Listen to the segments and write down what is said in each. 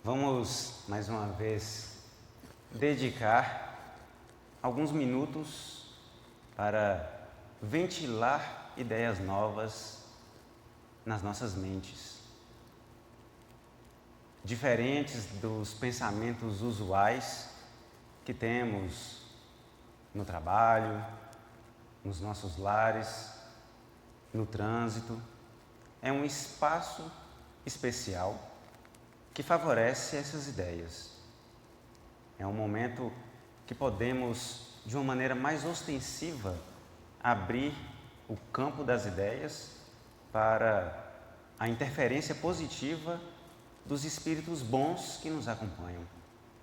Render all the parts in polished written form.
Vamos, mais uma vez, dedicar alguns minutos para ventilar ideias novas nas nossas mentes, diferentes dos pensamentos usuais que temos no trabalho, nos nossos lares, no trânsito. É um espaço especial que favorece essas ideias. É um momento que podemos, de uma maneira mais ostensiva, abrir o campo das ideias para a interferência positiva dos espíritos bons que nos acompanham,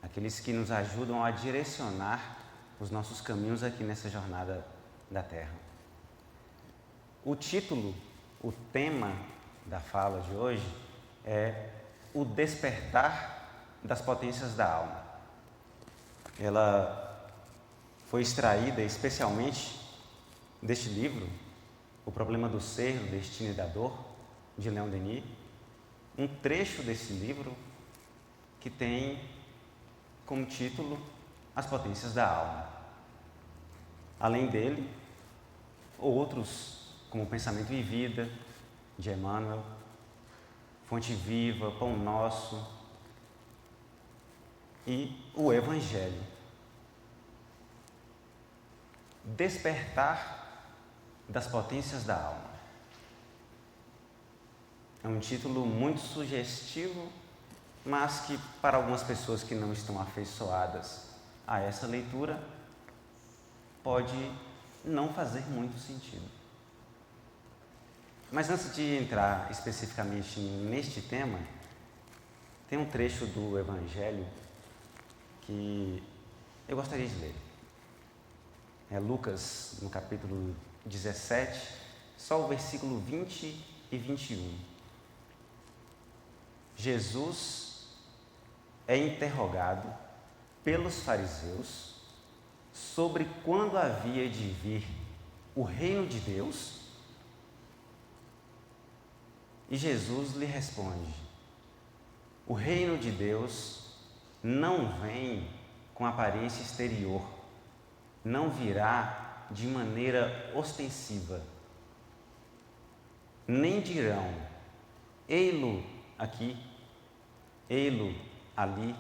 aqueles que nos ajudam a direcionar os nossos caminhos aqui nessa jornada da Terra. O título, o tema da fala de hoje é o despertar das potências da alma. Ela foi extraída especialmente deste livro, O Problema do Ser, do Destino e da Dor, de Leon Denis, um trecho desse livro que tem como título As Potências da Alma. Além dele, outros como Pensamento e Vida, de Emmanuel, Fonte Viva, Pão Nosso e o Evangelho. Despertar das potências da alma. É um título muito sugestivo, mas que para algumas pessoas que não estão afeiçoadas a essa leitura, pode não fazer muito sentido. Mas antes de entrar especificamente neste tema, tem um trecho do Evangelho que eu gostaria de ler. É Lucas, no capítulo 17, só o versículo 20 e 21. Jesus é interrogado pelos fariseus sobre quando havia de vir o reino de Deus. E Jesus lhe responde: o reino de Deus não vem com aparência exterior, não virá de maneira ostensiva. Nem dirão, ei-lo aqui, ei-lo ali,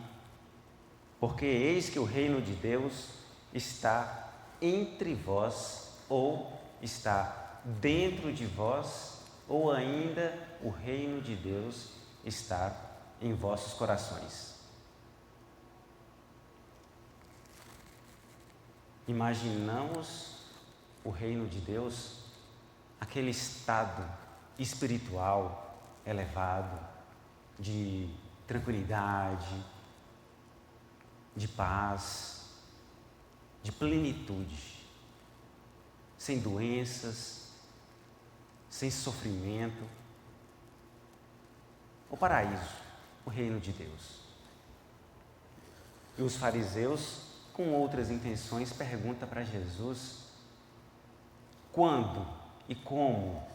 porque eis que o reino de Deus está entre vós, ou está dentro de vós, ou ainda o reino de Deus está em vossos corações. Imaginamos o reino de Deus, aquele estado espiritual elevado, de tranquilidade, de paz, de plenitude, sem doenças, sem sofrimento. O paraíso, o reino de Deus. E os fariseus, com outras intenções, perguntam para Jesus quando e como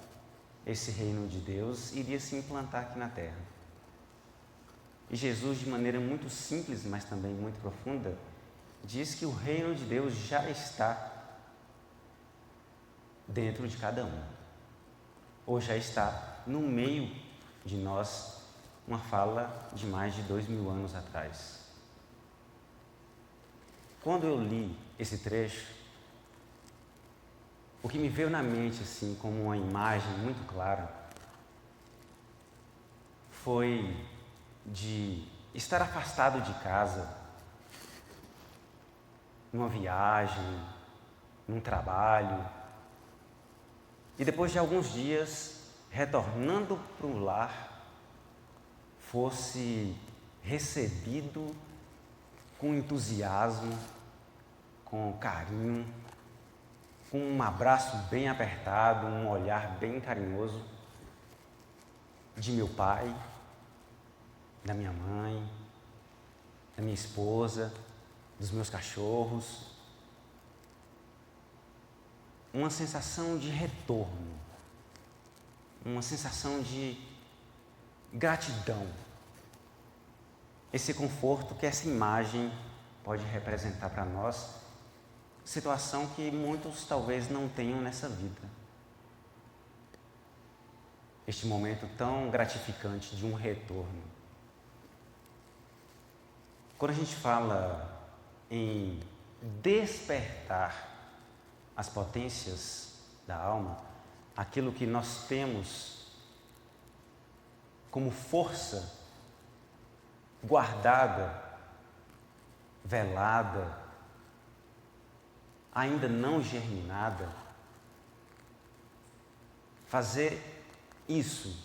esse reino de Deus iria se implantar aqui na Terra. E Jesus, de maneira muito simples, mas também muito profunda, diz que o reino de Deus já está dentro de cada um, ou já está no meio de nós, uma fala de mais de 2000 anos atrás. Quando eu li esse trecho, o que me veio na mente, assim, como uma imagem muito clara, foi de estar afastado de casa, numa viagem, num trabalho, e depois de alguns dias, retornando para o lar, fosse recebido com entusiasmo, com carinho, com um abraço bem apertado, um olhar bem carinhoso de meu pai, da minha mãe, da minha esposa, dos meus cachorros. Uma sensação de retorno, uma sensação de gratidão esse conforto que essa imagem pode representar para nós, situação que muitos talvez não tenham nessa vida. Este momento tão gratificante de um retorno. Quando a gente fala em despertar as potências da alma, aquilo que nós temos como força guardada, velada, ainda não germinada, fazer isso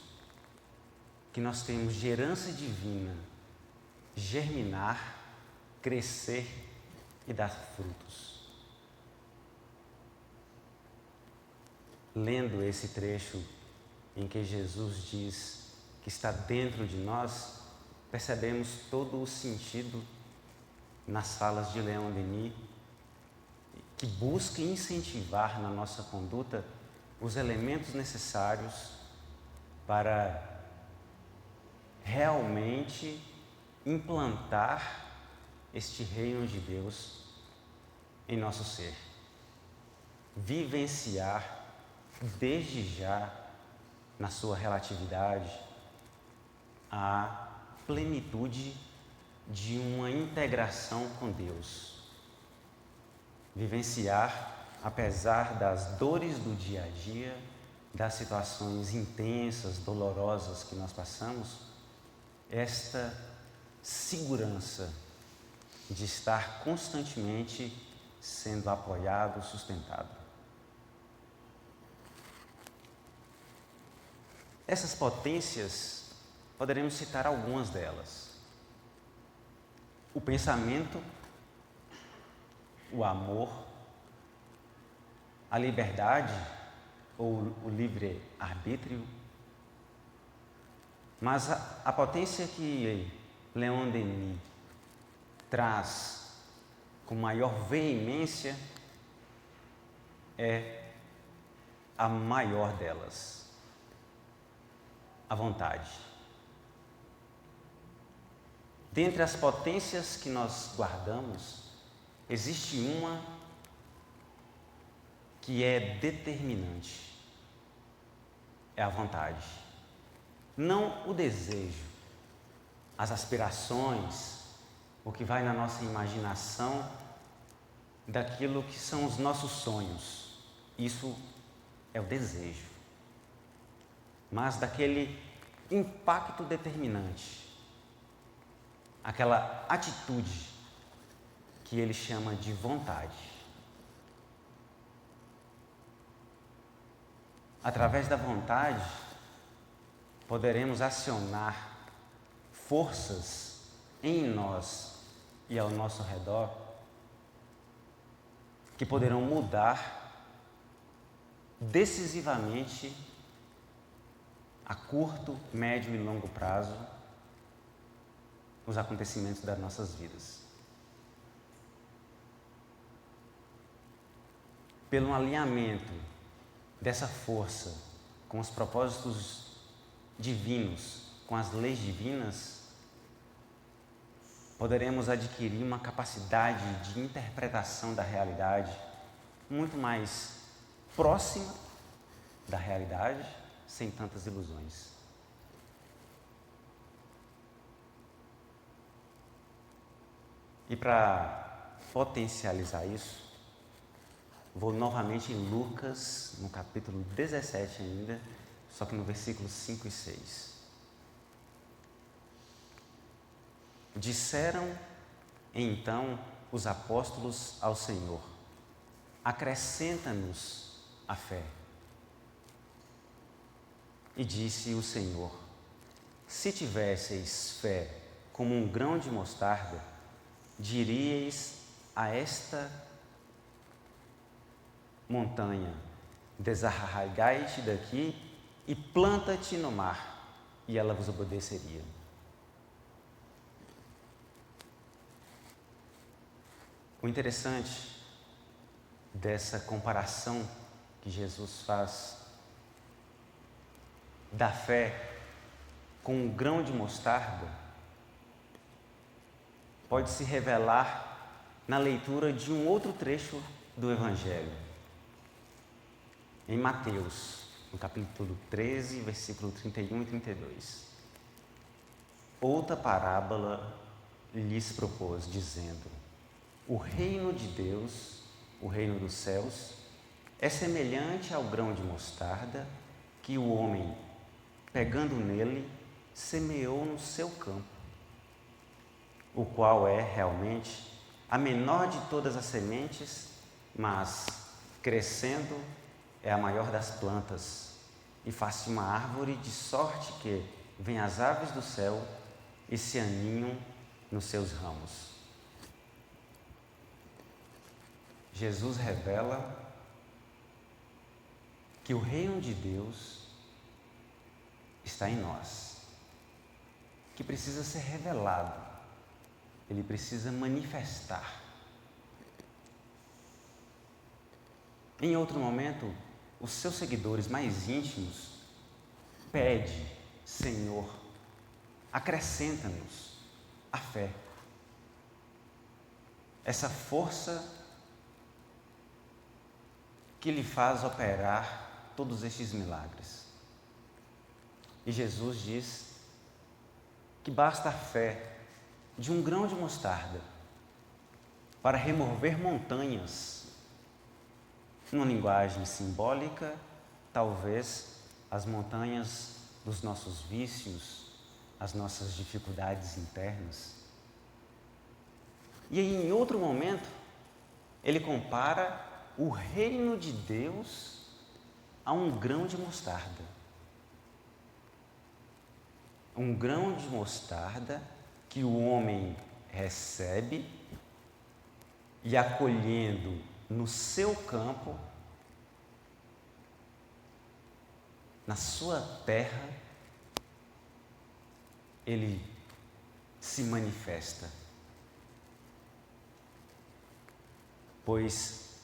que nós temos de herança divina germinar, crescer e dar frutos. Lendo esse trecho em que Jesus diz que está dentro de nós, percebemos todo o sentido nas falas de Leon Denis, que busca incentivar na nossa conduta os elementos necessários para realmente implantar este reino de Deus em nosso ser. Vivenciar desde já, na sua relatividade, a plenitude de uma integração com Deus. Vivenciar, apesar das dores do dia a dia, das situações intensas, dolorosas que nós passamos, esta segurança de estar constantemente sendo apoiado, sustentado. Essas potências, poderemos citar algumas delas. O pensamento, o amor, a liberdade ou o livre-arbítrio. Mas a potência que Leon Denis traz com maior veemência é a maior delas, a vontade. Dentre as potências que nós guardamos, existe uma que é determinante, é a vontade. Não o desejo, as aspirações, o que vai na nossa imaginação daquilo que são os nossos sonhos. Isso é o desejo. Mas daquele impacto determinante, aquela atitude que ele chama de vontade. Através da vontade, poderemos acionar forças em nós e ao nosso redor que poderão mudar decisivamente a curto, médio e longo prazo os acontecimentos das nossas vidas. Pelo alinhamento dessa força com os propósitos divinos, com as leis divinas, poderemos adquirir uma capacidade de interpretação da realidade muito mais próxima da realidade, sem tantas ilusões. E para potencializar isso, vou novamente em Lucas, no capítulo 17 ainda, só que no versículos 5 e 6. Disseram então os apóstolos ao Senhor: acrescenta-nos a fé. E disse o Senhor: se tivesseis fé como um grão de mostarda, diríeis a esta montanha: desarraigai-te daqui e planta-te no mar, e ela vos obedeceria. O interessante dessa comparação que Jesus faz da fé com um grão de mostarda pode se revelar na leitura de um outro trecho do Evangelho. Em Mateus, no capítulo 13, versículo 31 e 32. Outra parábola lhes propôs, dizendo: o reino de Deus, o reino dos céus, é semelhante ao grão de mostarda que o homem, pegando nele, semeou no seu campo, o qual é realmente a menor de todas as sementes, mas, crescendo, é a maior das plantas, e faz-se uma árvore, de sorte que vêm as aves do céu e se aninham nos seus ramos. Jesus revela que o reino de Deus está em nós, que precisa ser revelado, ele precisa manifestar. Em outro momento, os seus seguidores mais íntimos pedem: Senhor, acrescenta-nos a fé, essa força que lhe faz operar todos estes milagres. E Jesus diz que basta a fé de um grão de mostarda para remover montanhas. Numa linguagem simbólica, talvez as montanhas dos nossos vícios, as nossas dificuldades internas. E aí, em outro momento, ele compara o reino de Deus a um grão de mostarda. Um grão de mostarda que o homem recebe e, acolhendo no seu campo, na sua terra, ele se manifesta. Pois,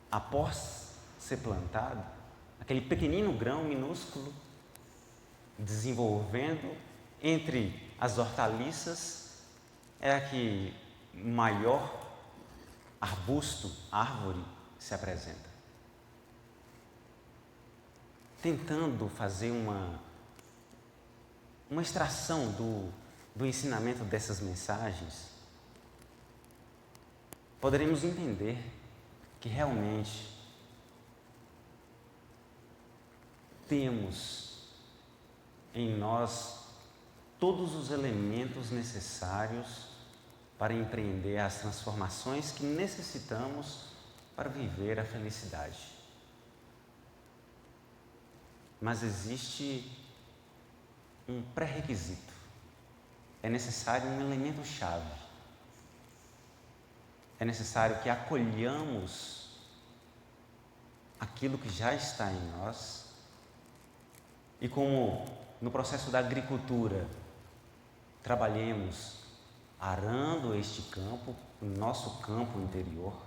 após ser plantado, aquele pequenino grão minúsculo, desenvolvendo entre as hortaliças, é a que maior arbusto, árvore, se apresenta. Tentando fazer uma extração do ensinamento dessas mensagens, poderemos entender que realmente temos em nós todos os elementos necessários para empreender as transformações que necessitamos para viver a felicidade. Mas existe um pré-requisito. É necessário um elemento-chave. É necessário que acolhamos aquilo que já está em nós e, como no processo da agricultura, trabalhemos arando este campo, o nosso campo interior,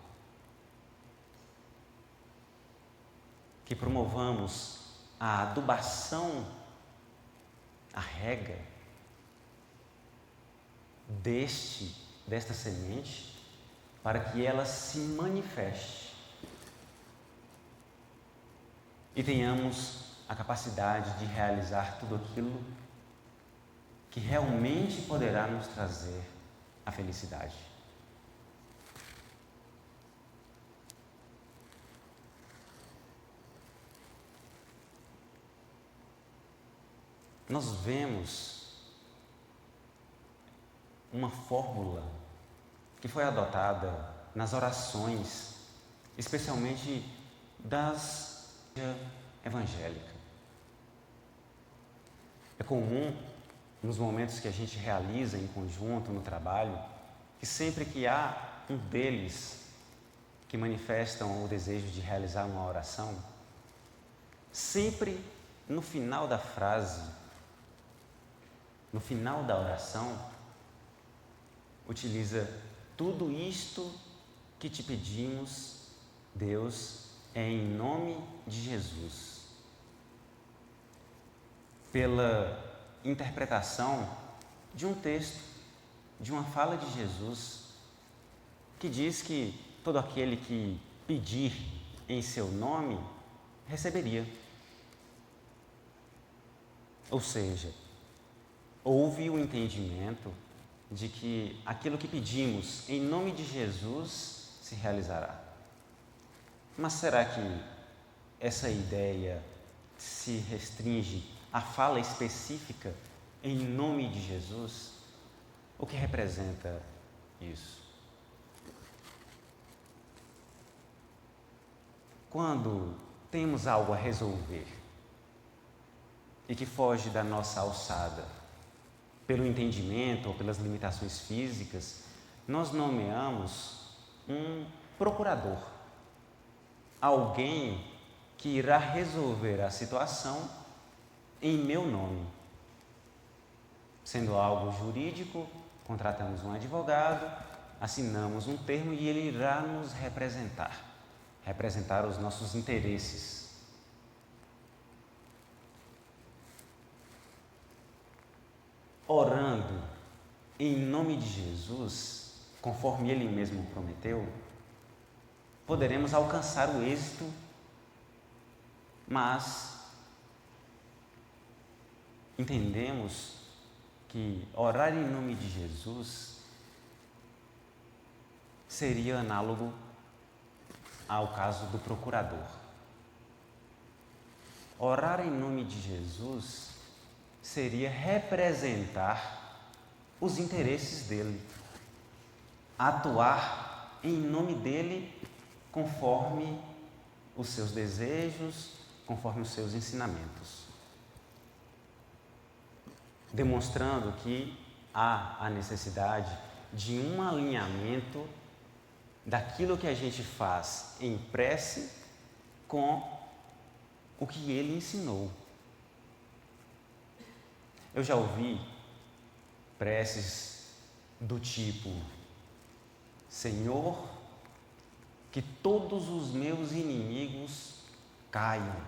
que promovamos a adubação, a rega desta semente, para que ela se manifeste e tenhamos a capacidade de realizar tudo aquilo que realmente poderá nos trazer a felicidade. Nós vemos uma fórmula que foi adotada nas orações, especialmente das evangélicas. É comum, nos momentos que a gente realiza em conjunto no trabalho, que sempre que há um deles que manifestam o desejo de realizar uma oração, sempre no final da frase, no final da oração, utiliza: tudo isto que te pedimos, Deus, é em nome de Jesus. Pela interpretação de um texto de uma fala de Jesus que diz que todo aquele que pedir em seu nome receberia. Ou seja, houve o entendimento de que aquilo que pedimos em nome de Jesus se realizará. Mas será que essa ideia se restringe à fala específica em nome de Jesus? O que representa isso? Quando temos algo a resolver e que foge da nossa alçada, pelo entendimento ou pelas limitações físicas, nós nomeamos um procurador, alguém que irá resolver a situação em meu nome. Sendo algo jurídico, contratamos um advogado, assinamos um termo e ele irá nos representar os nossos interesses. Orando em nome de Jesus, conforme Ele mesmo prometeu, poderemos alcançar o êxito, mas entendemos que orar em nome de Jesus seria análogo ao caso do procurador. Orar em nome de Jesus seria representar os interesses dele, atuar em nome dele conforme os seus desejos, conforme os seus ensinamentos, demonstrando que há a necessidade de um alinhamento daquilo que a gente faz em prece com o que ele ensinou. Eu já ouvi preces do tipo: Senhor, que todos os meus inimigos caiam,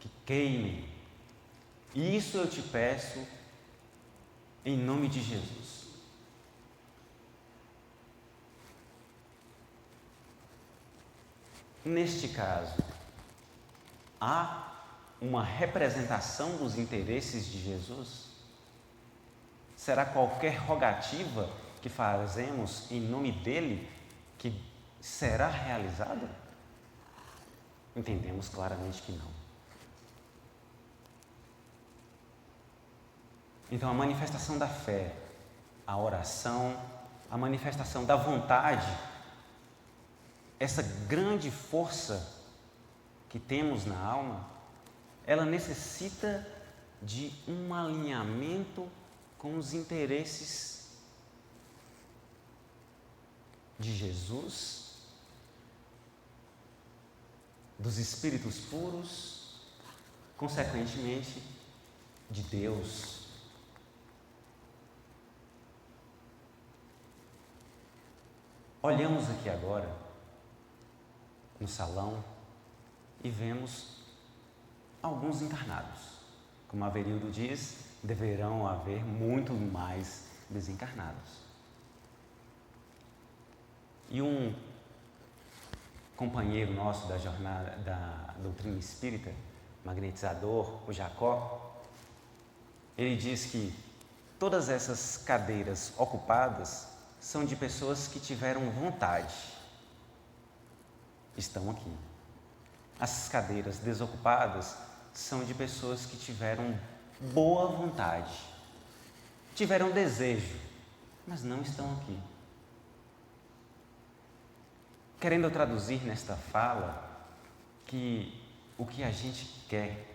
que queimem. Isso eu te peço em nome de Jesus. Neste caso, há uma representação dos interesses de Jesus? Será qualquer rogativa que fazemos em nome dele que será realizada? Entendemos claramente que não. Então, a manifestação da fé, a oração, a manifestação da vontade, essa grande força que temos na alma, ela necessita de um alinhamento com os interesses de Jesus, dos espíritos puros, consequentemente, de Deus. Olhamos aqui agora no salão e vemos alguns encarnados. Como Averildo diz, deverão haver muito mais desencarnados. E um companheiro nosso da jornada da doutrina espírita, magnetizador, o Jacó, ele diz que todas essas cadeiras ocupadas são de pessoas que tiveram vontade. Estão aqui. As cadeiras desocupadas são de pessoas que tiveram boa vontade, tiveram desejo, mas não estão aqui. Querendo traduzir nesta fala que o que a gente quer,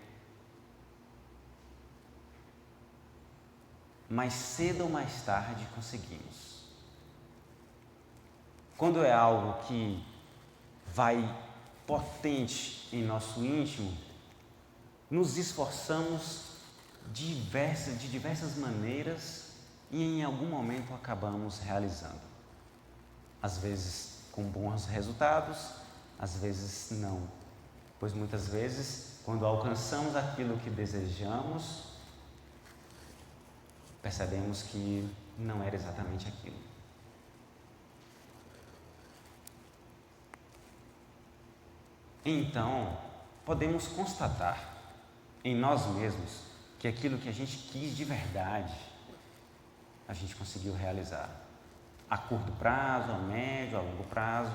mais cedo ou mais tarde conseguimos. Quando é algo que vai potente em nosso íntimo, nos esforçamos de diversas maneiras e em algum momento acabamos realizando. Às vezes com bons resultados, às vezes não, pois muitas vezes, quando alcançamos aquilo que desejamos, percebemos que não era exatamente aquilo. Então, podemos constatar em nós mesmos que aquilo que a gente quis de verdade, a gente conseguiu realizar. A curto prazo, a médio, a longo prazo,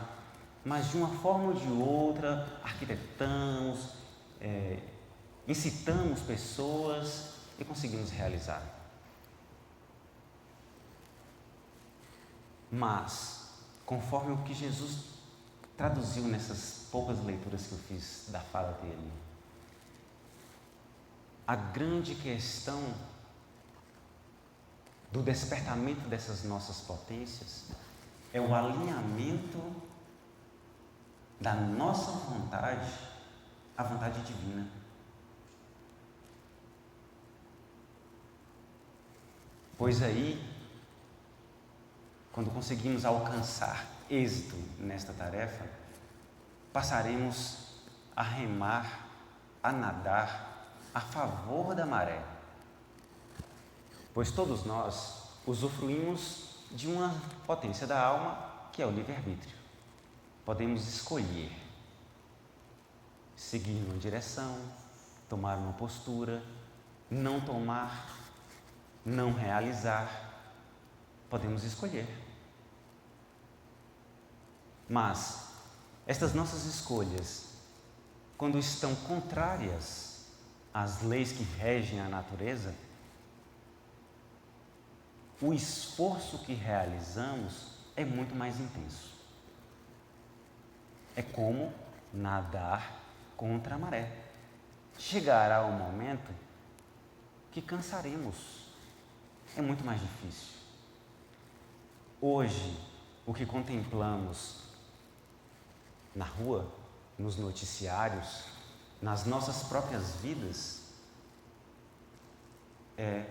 mas de uma forma ou de outra, arquitetamos, incitamos pessoas e conseguimos realizar. Mas, conforme o que Jesus traduziu nessas poucas leituras que eu fiz da fala dele, a grande questão do despertamento dessas nossas potências é o alinhamento da nossa vontade à vontade divina. Pois aí, quando conseguimos alcançar êxito nesta tarefa, passaremos a remar, a nadar a favor da maré. Pois todos nós usufruímos de uma potência da alma, que é o livre-arbítrio. Podemos escolher seguir uma direção, tomar uma postura, não tomar, não realizar. Podemos escolher. Mas estas nossas escolhas, quando estão contrárias às leis que regem a natureza, o esforço que realizamos é muito mais intenso. É como nadar contra a maré. Chegará um momento que cansaremos. É muito mais difícil. Hoje, o que contemplamos na rua, nos noticiários, nas nossas próprias vidas, é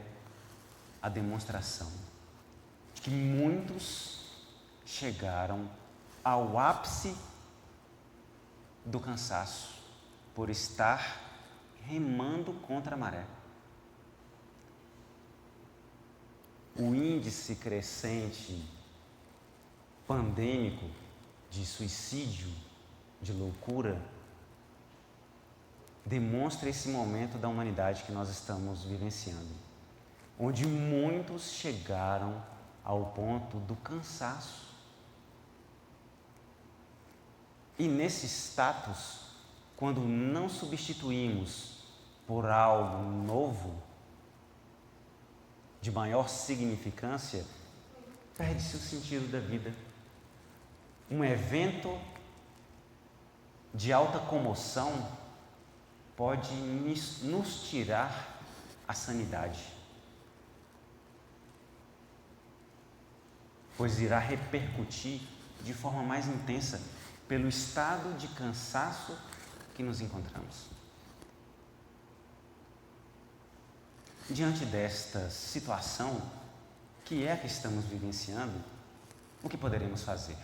a demonstração de que muitos chegaram ao ápice do cansaço por estar remando contra a maré. O índice crescente pandêmico de suicídio, de loucura, demonstra esse momento da humanidade que nós estamos vivenciando, onde muitos chegaram ao ponto do cansaço. E nesse status, quando não substituímos por algo novo, de maior significância, perde-se o sentido da vida. Um evento de alta comoção pode nos tirar a sanidade, pois irá repercutir de forma mais intensa pelo estado de cansaço que nos encontramos. Diante desta situação, que é a que estamos vivenciando, o que poderemos fazer?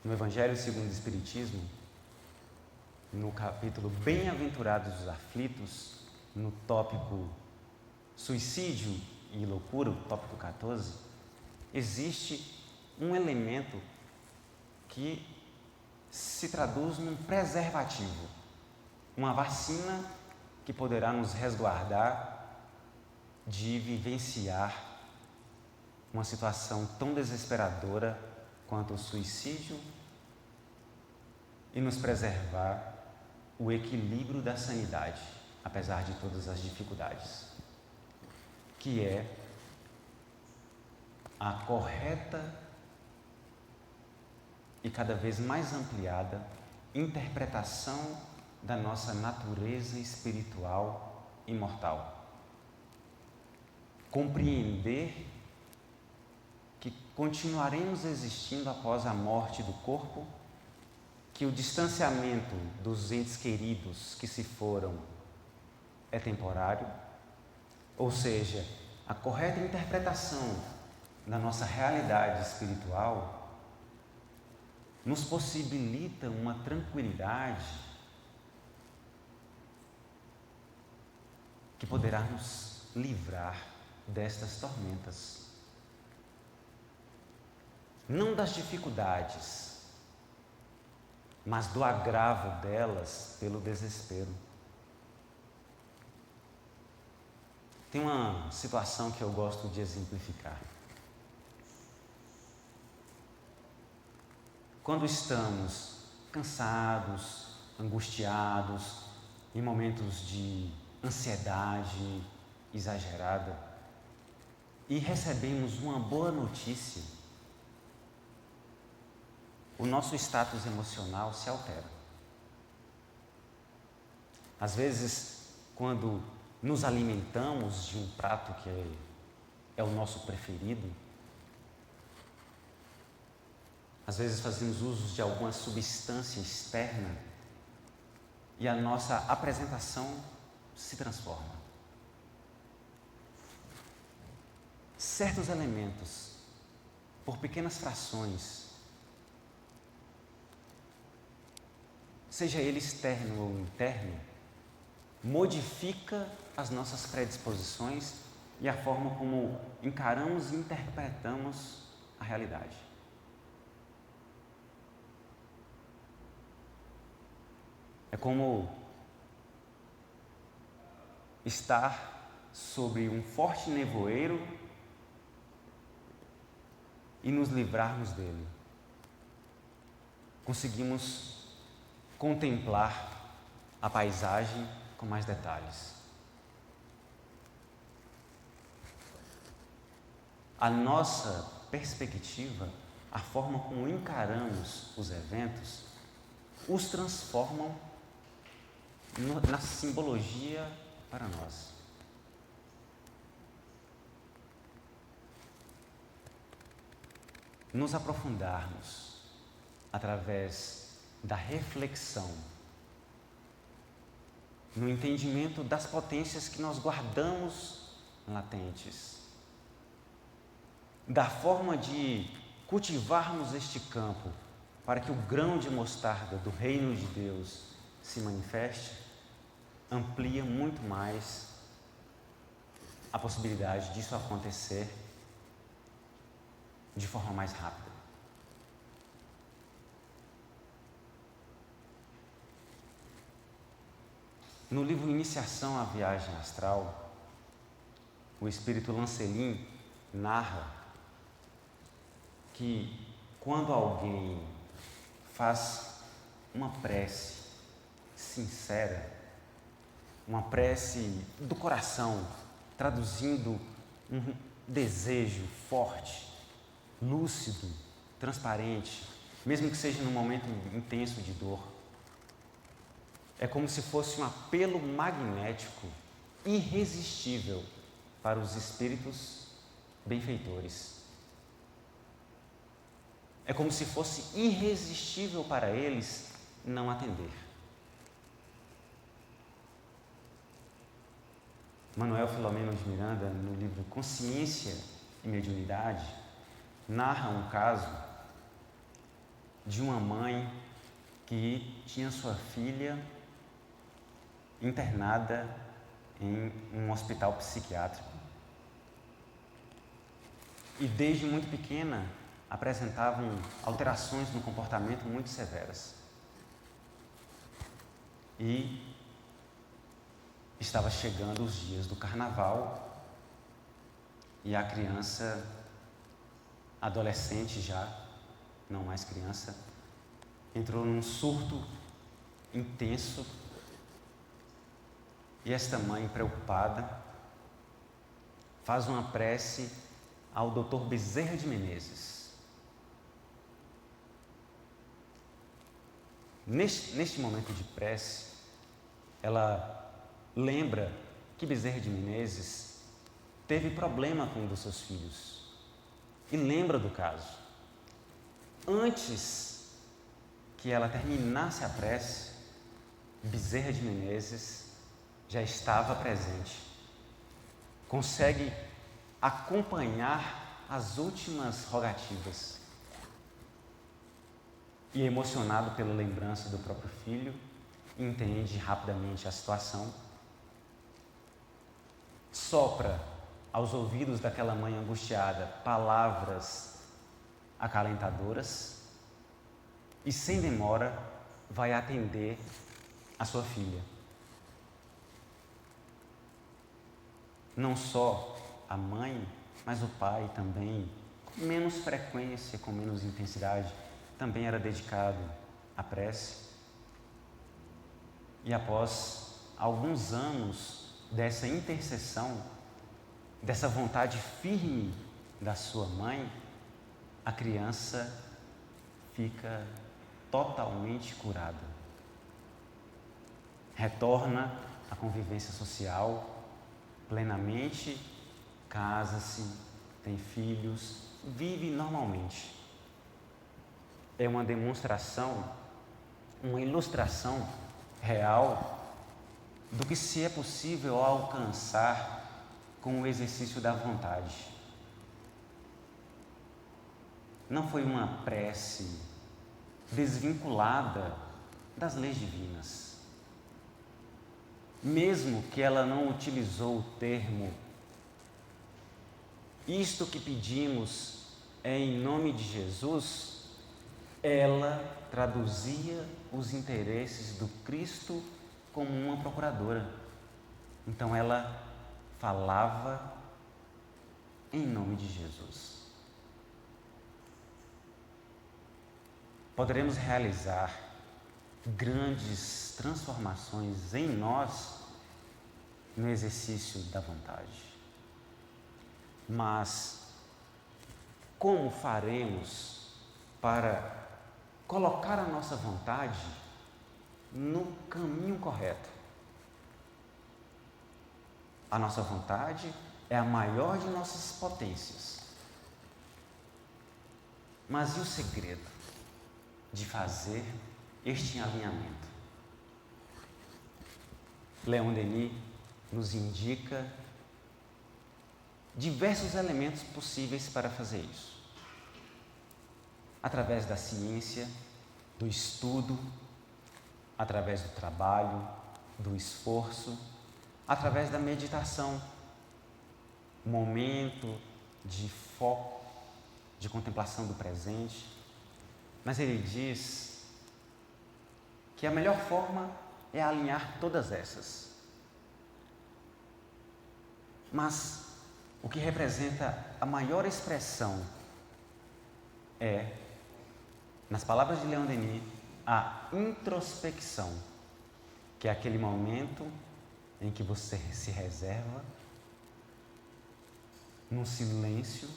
No Evangelho segundo o Espiritismo, no capítulo Bem-aventurados os aflitos, no tópico Suicídio e loucura, o tópico 14, existe um elemento que se traduz num preservativo, uma vacina que poderá nos resguardar de vivenciar uma situação tão desesperadora quanto o suicídio e nos preservar o equilíbrio da sanidade, apesar de todas as dificuldades, que é a correta e cada vez mais ampliada interpretação da nossa natureza espiritual imortal. Compreender que continuaremos existindo após a morte do corpo, que o distanciamento dos entes queridos que se foram é temporário, ou seja, a correta interpretação da nossa realidade espiritual nos possibilita uma tranquilidade que poderá nos livrar destas tormentas. Não das dificuldades, mas do agravo delas pelo desespero. Tem uma situação que eu gosto de exemplificar. Quando estamos cansados, angustiados, em momentos de ansiedade exagerada, e recebemos uma boa notícia, o nosso status emocional se altera. Às vezes, quando nos alimentamos de um prato que é o nosso preferido, às vezes fazemos uso de alguma substância externa e a nossa apresentação se transforma. Certos elementos, por pequenas frações, seja ele externo ou interno, modifica as nossas predisposições e a forma como encaramos e interpretamos a realidade. É como estar sobre um forte nevoeiro e nos livrarmos dele. Conseguimos contemplar a paisagem com mais detalhes. A nossa perspectiva, a forma como encaramos os eventos, os transformam na simbologia para nós. Nos aprofundarmos através da reflexão no entendimento das potências que nós guardamos latentes, da forma de cultivarmos este campo para que o grão de mostarda do reino de Deus se manifeste, amplia muito mais a possibilidade disso acontecer de forma mais rápida. No livro Iniciação à Viagem Astral, o espírito Lancelin narra que quando alguém faz uma prece sincera, uma prece do coração, traduzindo um desejo forte, lúcido, transparente, mesmo que seja num momento intenso de dor, é como se fosse um apelo magnético irresistível para os espíritos benfeitores. É como se fosse irresistível para eles não atender. Manuel Filomeno de Miranda, no livro Consciência e Mediunidade, narra um caso de uma mãe que tinha sua filha internada em um hospital psiquiátrico. E desde muito pequena apresentavam alterações no comportamento muito severas. E estava chegando os dias do carnaval e a criança, adolescente já, não mais criança, entrou num surto intenso e esta mãe, preocupada, faz uma prece ao Dr. Bezerra de Menezes. Neste momento de prece, ela lembra que Bezerra de Menezes teve problema com um dos seus filhos e lembra do caso. Antes que ela terminasse a prece, Bezerra de Menezes já estava presente. Consegue acompanhar as últimas rogativas e, emocionado pela lembrança do próprio filho, entende rapidamente a situação sopra aos ouvidos daquela mãe angustiada palavras acalentadoras e, sem demora, vai atender a sua filha. Não só a mãe, mas o pai também, com menos frequência, com menos intensidade, também era dedicado à prece. E após alguns anos dessa intercessão, dessa vontade firme da sua mãe, a criança fica totalmente curada. Retorna à convivência social plenamente, casa-se, tem filhos, vive normalmente. É uma demonstração, uma ilustração real do que se é possível alcançar com o exercício da vontade. Não foi uma prece desvinculada das leis divinas. Mesmo que ela não utilizou o termo "isto que pedimos é em nome de Jesus", ela traduzia os interesses do Cristo como uma procuradora. Então ela falava em nome de Jesus. Poderemos realizar grandes transformações em nós no exercício da vontade. Mas como faremos para colocar a nossa vontade no caminho correto? A nossa vontade é a maior de nossas potências. Mas e o segredo de fazer este alinhamento? Leon Denis nos indica diversos elementos possíveis para fazer isso. Através da ciência, do estudo, através do trabalho, do esforço, através da meditação, momento de foco, de contemplação do presente. Mas ele diz que a melhor forma é alinhar todas essas. Mas o que representa a maior expressão é, nas palavras de Leon Denis, a introspecção, que é aquele momento em que você se reserva num silêncio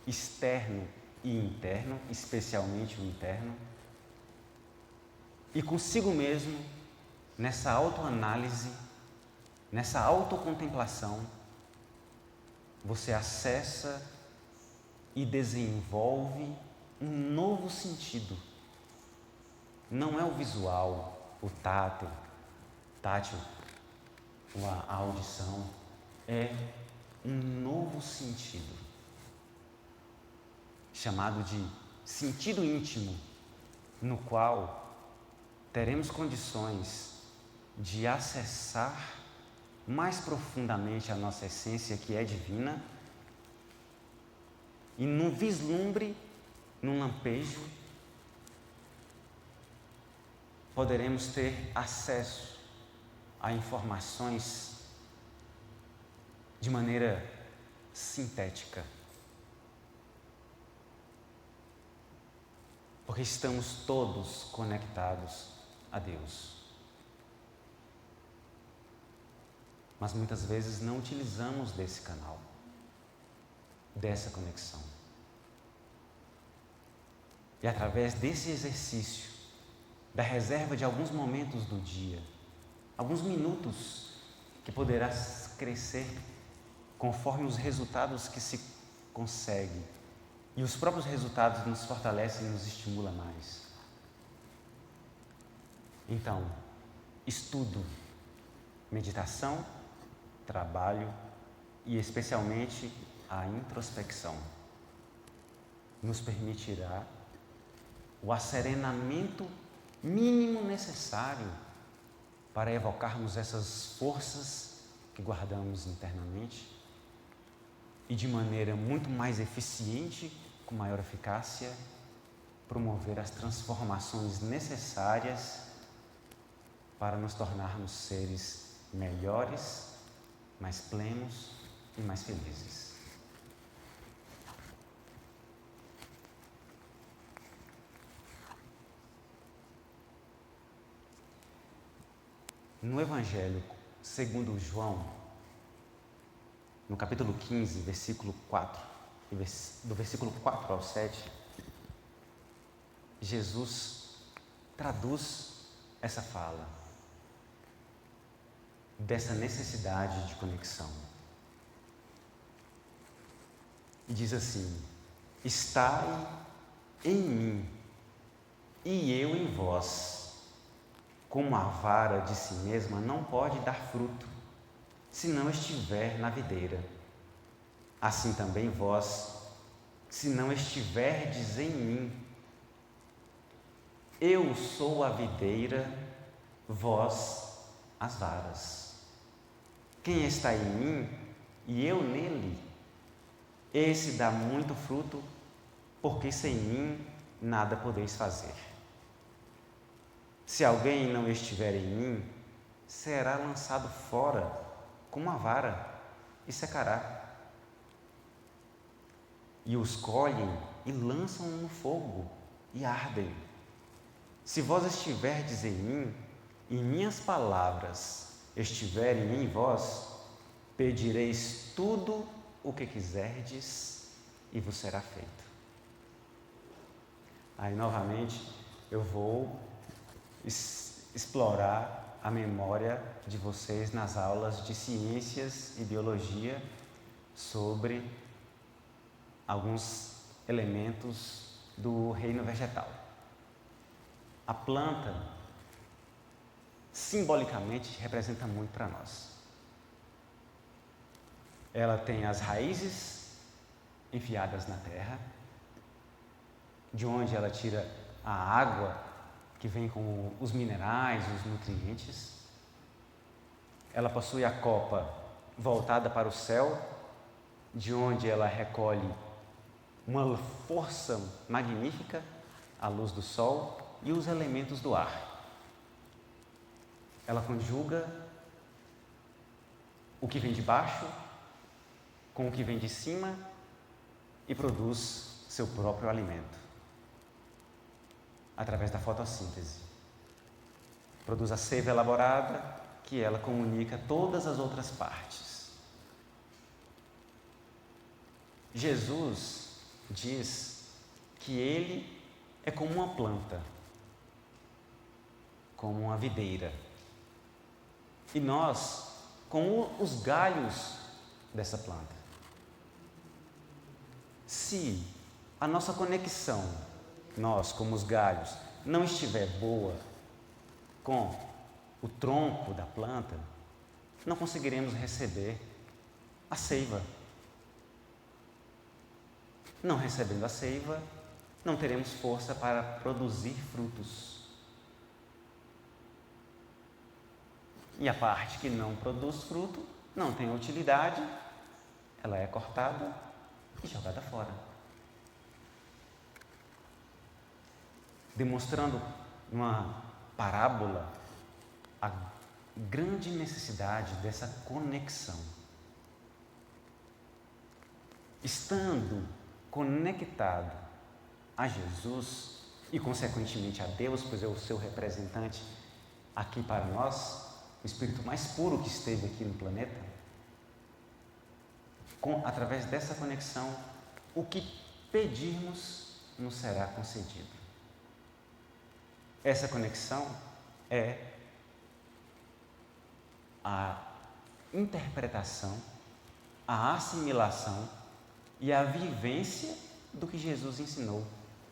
externo e interno, especialmente o interno, e consigo mesmo, nessa autoanálise, nessa autocontemplação, você acessa e desenvolve um novo sentido. Não é o visual, o tátil, a audição, é um novo sentido, chamado de sentido íntimo, no qual teremos condições de acessar mais profundamente a nossa essência, que é divina, e num vislumbre, num lampejo, poderemos ter acesso a informações de maneira sintética. Porque estamos todos conectados a Deus. Mas muitas vezes não utilizamos desse canal, dessa conexão. E através desse exercício, da reserva de alguns momentos do dia, alguns minutos que poderá crescer conforme os resultados que se consegue, e os próprios resultados nos fortalecem e nos estimulam mais. Então, estudo, meditação, trabalho e especialmente a introspecção nos permitirá o asserenamento mínimo necessário para evocarmos essas forças que guardamos internamente e de maneira muito mais eficiente, com maior eficácia, promover as transformações necessárias para nos tornarmos seres melhores, mais plenos e mais felizes. No Evangelho segundo João, no capítulo 15, versículo 4, do versículo 4 ao 7, Jesus traduz essa fala dessa necessidade de conexão. E diz assim: estai em mim e eu em vós. Como a vara de si mesma não pode dar fruto, se não estiver na videira. Assim também vós, se não estiverdes em mim. Eu sou a videira, vós as varas. Quem está em mim e eu nele, esse dá muito fruto, porque sem mim nada podeis fazer. Se alguém não estiver em mim, será lançado fora como uma vara e secará. E os colhem e lançam no fogo e ardem. Se vós estiverdes em mim e minhas palavras estiverem em vós, pedireis tudo o que quiserdes e vos será feito. Aí novamente eu vou explorar a memória de vocês nas aulas de ciências e biologia sobre alguns elementos do reino vegetal. A planta, simbolicamente, representa muito para nós. Ela tem as raízes enfiadas na terra, de onde ela tira a água que vem com os minerais, os nutrientes. Ela possui a copa voltada para o céu, de onde ela recolhe uma força magnífica, a luz do sol e os elementos do ar. Ela conjuga o que vem de baixo com o que vem de cima e produz seu próprio alimento. Através da fotossíntese. Produz a seiva elaborada, que ela comunica todas as outras partes. Jesus diz que ele é como uma planta, como uma videira. E nós, como os galhos dessa planta. Se a nossa conexão, nós como os galhos, não estiver boa com o tronco da planta, não conseguiremos receber a seiva. Não recebendo a seiva, não teremos força para produzir frutos. E a parte que não produz fruto, não tem utilidade, ela é cortada e jogada fora. Demonstrando uma parábola a grande necessidade dessa conexão. Estando conectado a Jesus e, consequentemente, a Deus, pois é o seu representante aqui para nós, o Espírito mais puro que esteve aqui no planeta, através dessa conexão, o que pedirmos nos será concedido. Essa conexão é a interpretação, a assimilação e a vivência do que Jesus ensinou.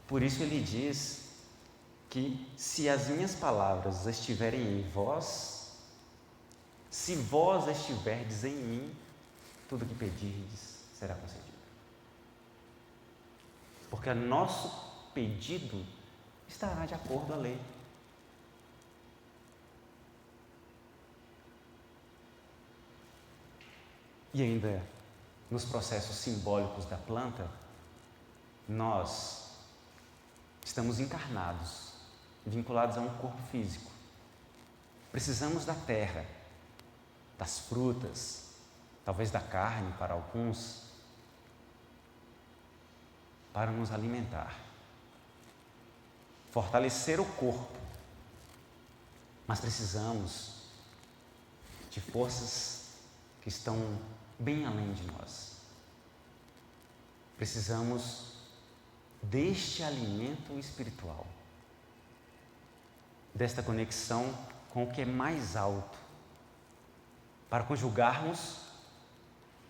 Por isso ele diz que se as minhas palavras estiverem em vós, se vós estiverdes em mim, tudo que pedirdes será concedido. Porque o nosso pedido estará de acordo à lei. E ainda nos processos simbólicos da planta, nós estamos encarnados, vinculados a um corpo físico. Precisamos da terra, das frutas, talvez da carne para alguns, para nos alimentar, fortalecer o corpo. Mas precisamos de forças que estão bem além de nós. Precisamos deste alimento espiritual, desta conexão com o que é mais alto, para conjugarmos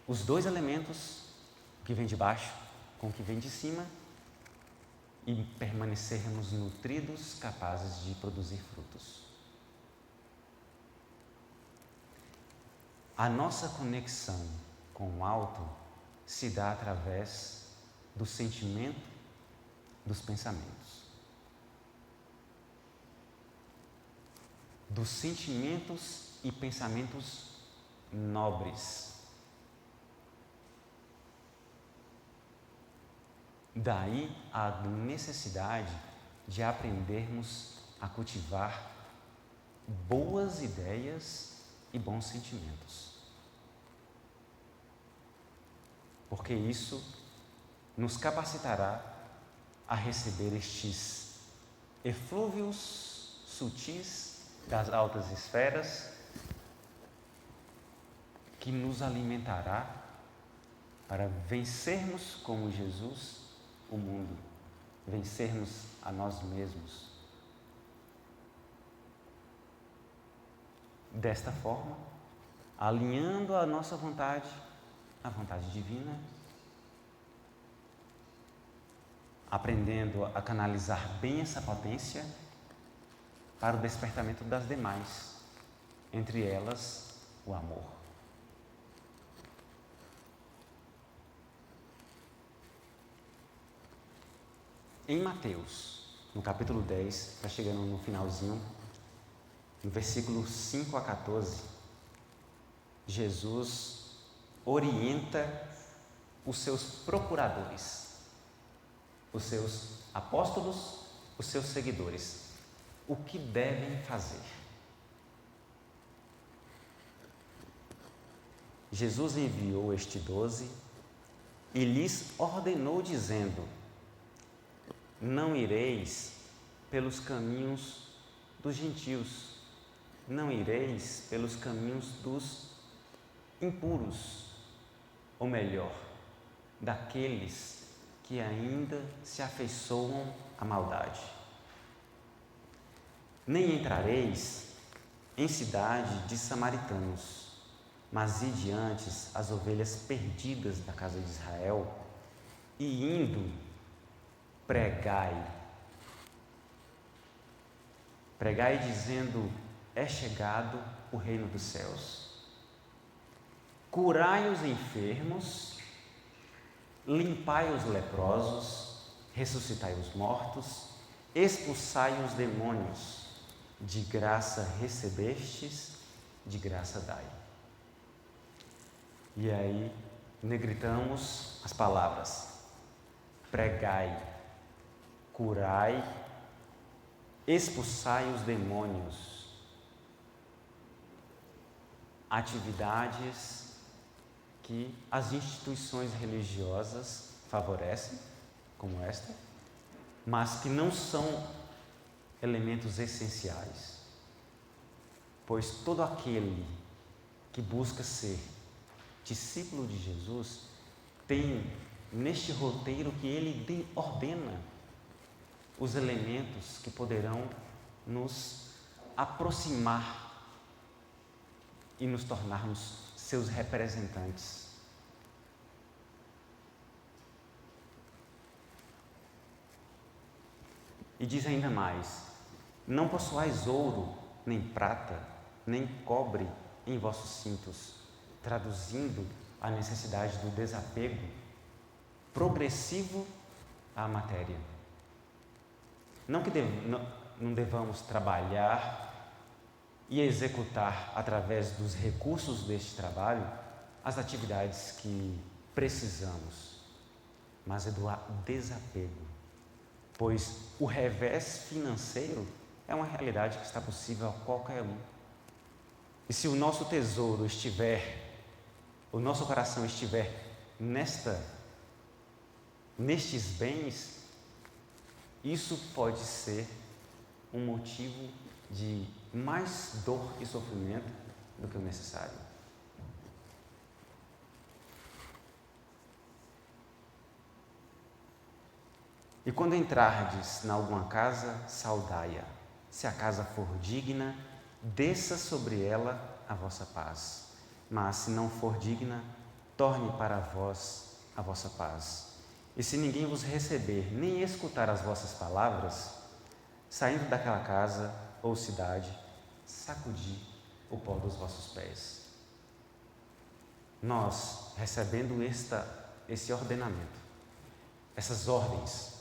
os dois elementos, o que vem de baixo com o que vem de cima, e permanecermos nutridos, capazes de produzir frutos. A nossa conexão com o alto se dá através do sentimento, dos pensamentos. Dos sentimentos e pensamentos nobres. Daí a necessidade de aprendermos a cultivar boas ideias e bons sentimentos. Porque isso nos capacitará a receber estes eflúvios sutis das altas esferas, que nos alimentará para vencermos como Jesus o mundo, vencermos a nós mesmos. Desta forma, alinhando a nossa vontade à vontade divina, aprendendo a canalizar bem essa potência para o despertamento das demais, entre elas o amor. Em Mateus, no capítulo 10, está chegando no finalzinho, no versículo 5 a 14, Jesus orienta os seus procuradores, os seus apóstolos, os seus seguidores, o que devem fazer. Jesus enviou estes 12 e lhes ordenou, dizendo: não ireis pelos caminhos dos gentios, não ireis pelos caminhos dos impuros, ou melhor, daqueles que ainda se afeiçoam à maldade. Nem entrareis em cidade de samaritanos, mas ide antes as ovelhas perdidas da casa de Israel, e indo, pregai dizendo: é chegado o reino dos céus. Curai os enfermos, limpai os leprosos, ressuscitai os mortos, expulsai os demônios. De graça recebestes, de graça dai. E aí negritamos as palavras: pregai, curai, expulsai os demônios. Atividades que as instituições religiosas favorecem, como esta, mas que não são elementos essenciais, pois todo aquele que busca ser discípulo de Jesus tem neste roteiro que ele ordena os elementos que poderão nos aproximar e nos tornarmos seus representantes. E diz ainda mais: não possuais ouro, nem prata, nem cobre em vossos cintos, traduzindo a necessidade do desapego progressivo à matéria. Não que não devamos trabalhar e executar através dos recursos deste trabalho as atividades que precisamos, mas é do desapego, pois o revés financeiro é uma realidade que está possível a qualquer um. E se o nosso tesouro o nosso coração estiver nestes bens, isso pode ser um motivo de mais dor e sofrimento do que o necessário. E quando entrardes em alguma casa, saudai-a. Se a casa for digna, desça sobre ela a vossa paz. Mas se não for digna, torne para vós a vossa paz. E se ninguém vos receber, nem escutar as vossas palavras, saindo daquela casa ou cidade, sacudi o pó dos vossos pés. Nós, recebendo esse ordenamento, essas ordens,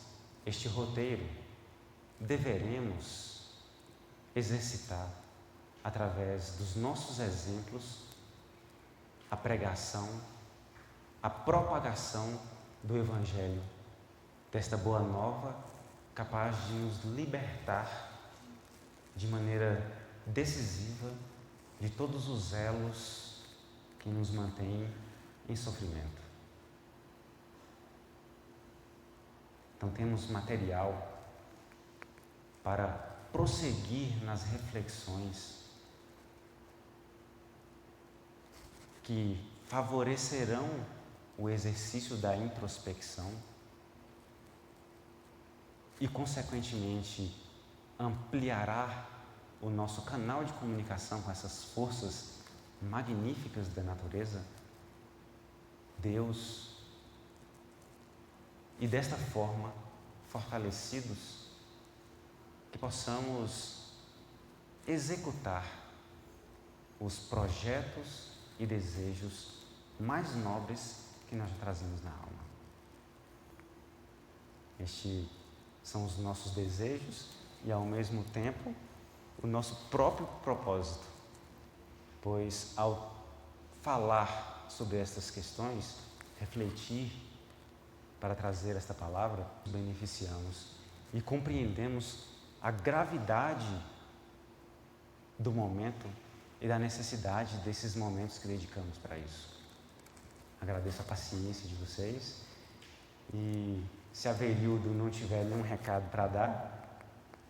este roteiro, deveremos exercitar, através dos nossos exemplos, a pregação, a propagação do Evangelho, desta boa nova, capaz de nos libertar de maneira decisiva de todos os elos que nos mantêm em sofrimento. Então temos material para prosseguir nas reflexões que favorecerão o exercício da introspecção e, consequentemente, ampliará o nosso canal de comunicação com essas forças magníficas da natureza, Deus, e desta forma, fortalecidos, que possamos executar os projetos e desejos mais nobres que nós já trazemos na alma. Estes são os nossos desejos e, ao mesmo tempo, o nosso próprio propósito, pois, ao falar sobre estas questões, refletir para trazer esta palavra, beneficiamos e compreendemos a gravidade do momento e da necessidade desses momentos que dedicamos para isso. Agradeço a paciência de vocês e, se a Verildo não tiver nenhum recado para dar,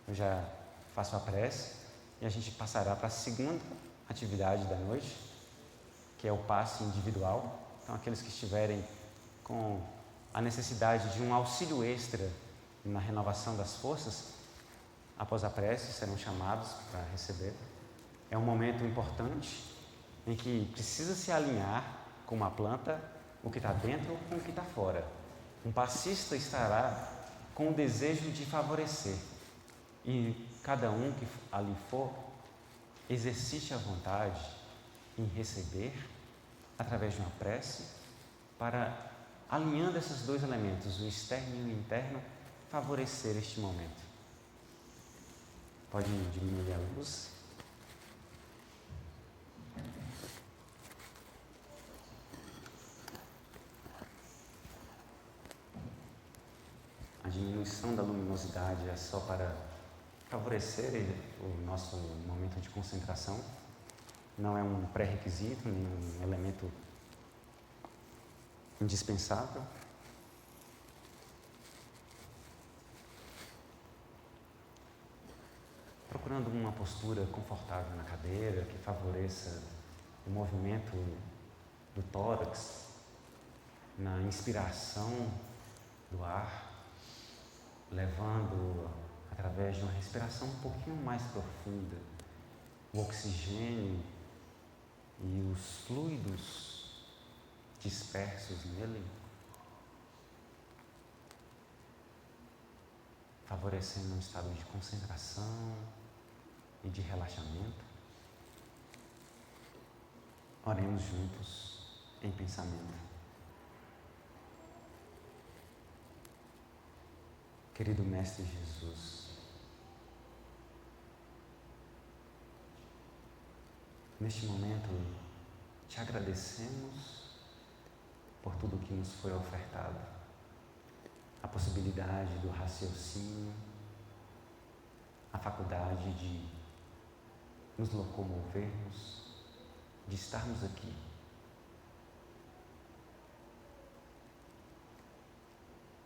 eu já faço a prece e a gente passará para a segunda atividade da noite, que é o passe individual. Então, aqueles que estiverem com a necessidade de um auxílio extra na renovação das forças, após a prece, serão chamados para receber. É um momento importante em que precisa se alinhar com uma planta o que está dentro com o que está fora. Um passista estará com o desejo de favorecer e cada um que ali for, exercite a vontade em receber através de uma prece para, alinhando esses dois elementos, o externo e o interno, favorecer este momento. Pode diminuir a luz. A diminuição da luminosidade é só para favorecer o nosso momento de concentração. Não é um pré-requisito, nem um elemento indispensável. Procurando uma postura confortável na cadeira, que favoreça o movimento do tórax, na inspiração do ar, levando, através de uma respiração um pouquinho mais profunda, o oxigênio e os fluidos dispersos nele, favorecendo um estado de concentração e de relaxamento. Oremos juntos em pensamento. Querido Mestre Jesus, neste momento Te agradecemos por tudo que nos foi ofertado. A possibilidade do raciocínio, a faculdade de nos locomovermos, de estarmos aqui.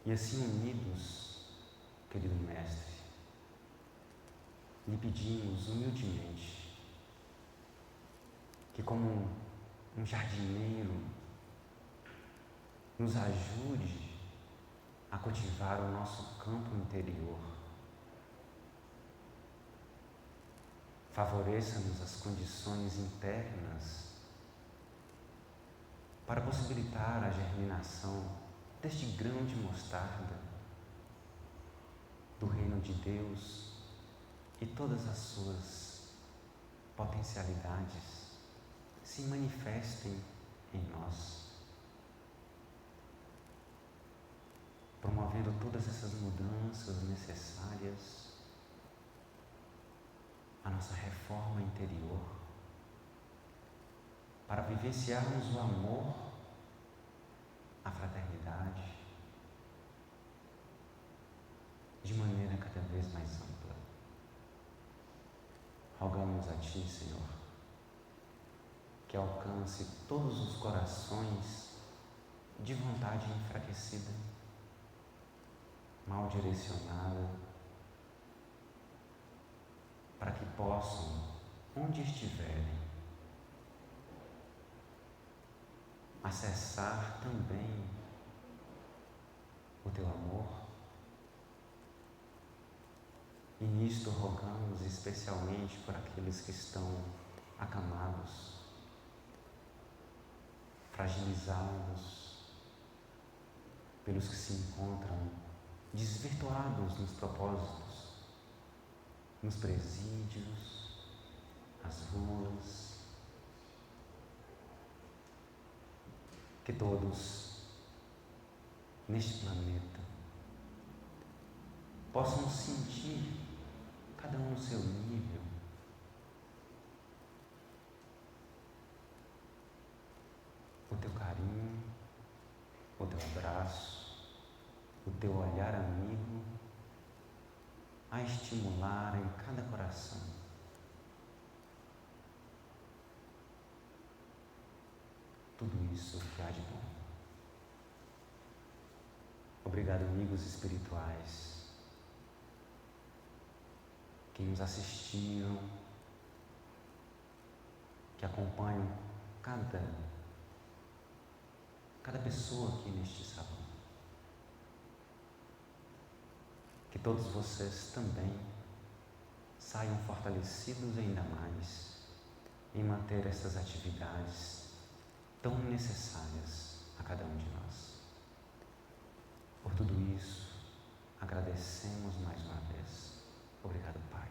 E assim unidos, querido Mestre, lhe pedimos humildemente que, como um jardineiro, nos ajude a cultivar o nosso campo interior. Favoreça-nos as condições internas para possibilitar a germinação deste grão de mostarda do reino de Deus e todas as suas potencialidades se manifestem em nós, promovendo todas essas mudanças necessárias à nossa reforma interior, para vivenciarmos o amor, a fraternidade, de maneira cada vez mais ampla. Rogamos a Ti, Senhor, que alcance todos os corações de vontade enfraquecida, mal direcionada, para que possam, onde estiverem, acessar também o Teu amor. E nisto rogamos especialmente por aqueles que estão acamados, fragilizados, pelos que se encontram desvirtuados nos propósitos, nos presídios, nas ruas. Que todos neste planeta possam sentir, cada um no seu nível, o Teu carinho, o Teu abraço, o Teu olhar amigo a estimular em cada coração tudo isso que há de bom. Obrigado, amigos espirituais que nos assistiram, que acompanham cada pessoa aqui neste salão. Que todos vocês também saiam fortalecidos ainda mais em manter essas atividades tão necessárias a cada um de nós. Por tudo isso, agradecemos mais uma vez. Obrigado, Pai.